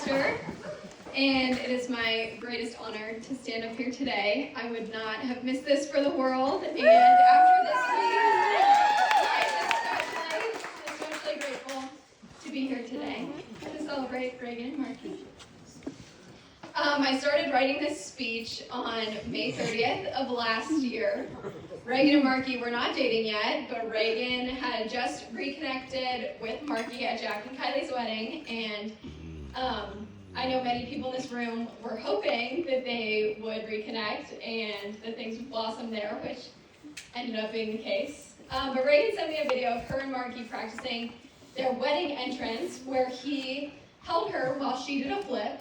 sister, and it is my greatest honor to stand up here today. I would not have missed this for the world, and after this week, I'm especially grateful to be here today to celebrate Reagan and Marci. I started writing this speech on May 30th of last year. Reagan and Marci were not dating yet, but Reagan had just reconnected with Marci at Jack and Kylie's wedding, and I know many people in this room were hoping that they would reconnect and that things would blossom there, which ended up being the case. But Reagan sent me a video of her and Marci practicing their wedding entrance where he held her while she did a flip.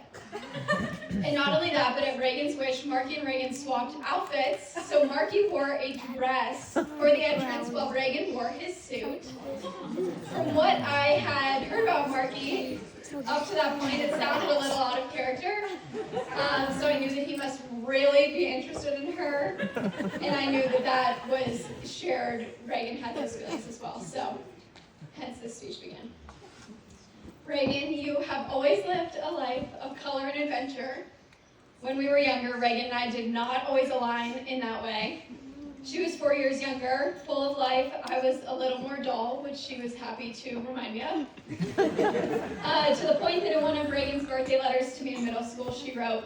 And not only that, but at Reagan's wish, Marci and Reagan swapped outfits. So Marci wore a dress for the entrance while Reagan wore his suit. From what I had heard about Marci, up to that point, it sounded a little out of character. So I knew that he must really be interested in her. And I knew that that was shared. Reagan had those feelings as well. So hence this speech began. Reagan, you have always lived a life of color and adventure. When we were younger, Reagan and I did not always align in that way. She was 4 years younger, full of life. I was a little more dull, which she was happy to remind me of. To the point that in one of Reagan's birthday letters to me in middle school, she wrote,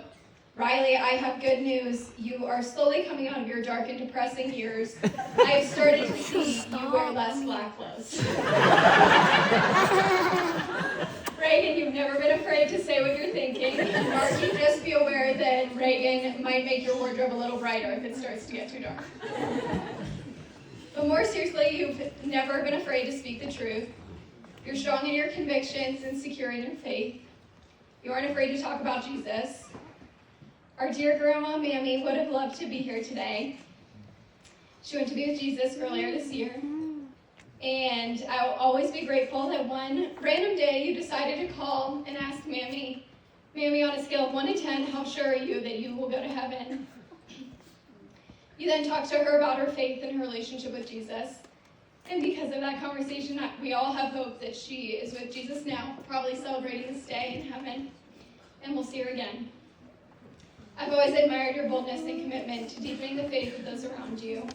"Reilly, I have good news. You are slowly coming out of your dark and depressing years. I have started to see you wear less black clothes." Reagan, you've never been afraid to say what you're thinking. And Marci, just be aware that Reagan might make your wardrobe a little brighter if it starts to get too dark. But more seriously, you've never been afraid to speak the truth. You're strong in your convictions and secure in your faith. You aren't afraid to talk about Jesus. Our dear grandma, Mammy, would have loved to be here today. She went to be with Jesus earlier this year. And I'll always be grateful that one random day you decided to call and ask Mammy, on a scale of 1 to 10, how sure are you that you will go to heaven? You then talked to her about her faith and her relationship with Jesus. And because of that conversation, we all have hope that she is with Jesus now, probably celebrating this day in heaven. And we'll see her again. I've always admired your boldness and commitment to deepening the faith of those around you.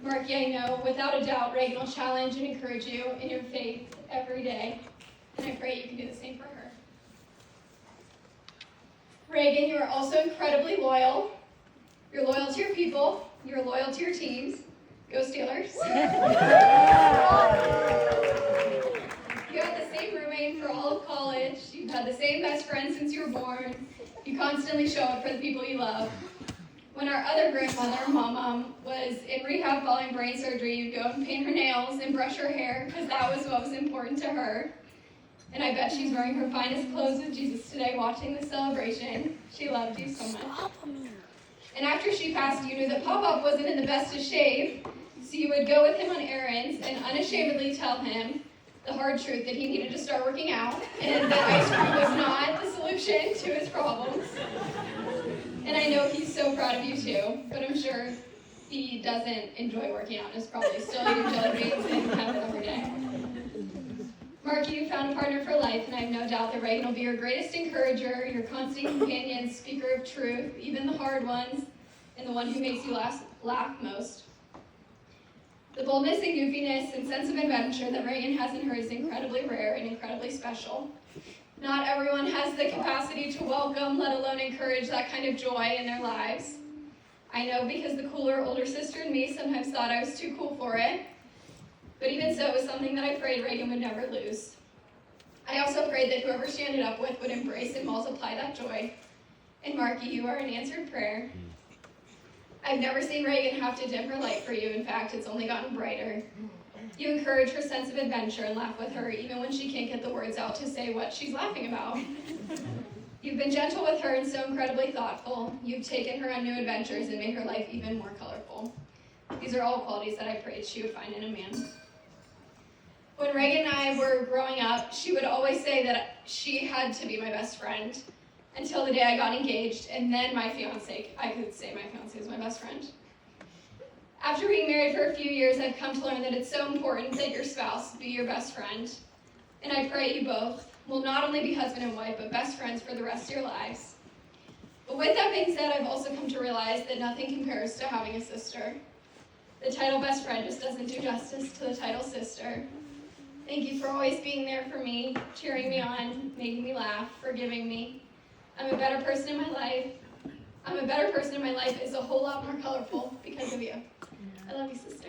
Marci, I know without a doubt Reagan will challenge and encourage you in your faith every day, and I pray you can do the same for her. Reagan, you are also incredibly loyal. You're loyal to your people. You're loyal to your teams. Go Steelers. You had the same roommate for all of college. You've had the same best friend since you were born. You constantly show up for the people you love. When our other grandmother, Mom, was in rehab following brain surgery, you'd go and paint her nails and brush her hair because that was what was important to her. And I bet she's wearing her finest clothes with Jesus today watching the celebration. She loved you so much. And after she passed, you knew that Pop-Up wasn't in the best of shape, so you would go with him on errands and unashamedly tell him the hard truth that he needed to start working out and that ice cream was not the solution to his problems. And I know he's so proud of you too, but I'm sure he doesn't enjoy working out and is probably still eating jelly beans and have it every day. Marci, you found a partner for life, and I have no doubt that Reagan will be your greatest encourager, your constant companion, speaker of truth, even the hard ones, and the one who makes you laugh most. The boldness and goofiness and sense of adventure that Reagan has in her is incredibly rare and incredibly special. Not everyone has the capacity to welcome, let alone encourage that kind of joy in their lives. I know because the cooler older sister in me sometimes thought I was too cool for it. But even so, it was something that I prayed Reagan would never lose. I also prayed that whoever she ended up with would embrace and multiply that joy. And Marci, you are an answered prayer. I've never seen Reagan have to dim her light for you. In fact, it's only gotten brighter. You encourage her sense of adventure and laugh with her even when she can't get the words out to say what she's laughing about. You've been gentle with her and so incredibly thoughtful. You've taken her on new adventures and made her life even more colorful. These are all qualities that I prayed she would find in a man. When Reagan and I were growing up, she would always say that she had to be my best friend until the day I got engaged, and then my fiance. I could say my fiance was my best friend. After being married for a few years, I've come to learn that it's so important that your spouse be your best friend. And I pray you both will not only be husband and wife, but best friends for the rest of your lives. But with that being said, I've also come to realize that nothing compares to having a sister. The title best friend just doesn't do justice to the title sister. Thank you for always being there for me, cheering me on, making me laugh, forgiving me. I'm a better person in my life. I'm a better person in my life is a whole lot more colorful because of you. I love you, sister.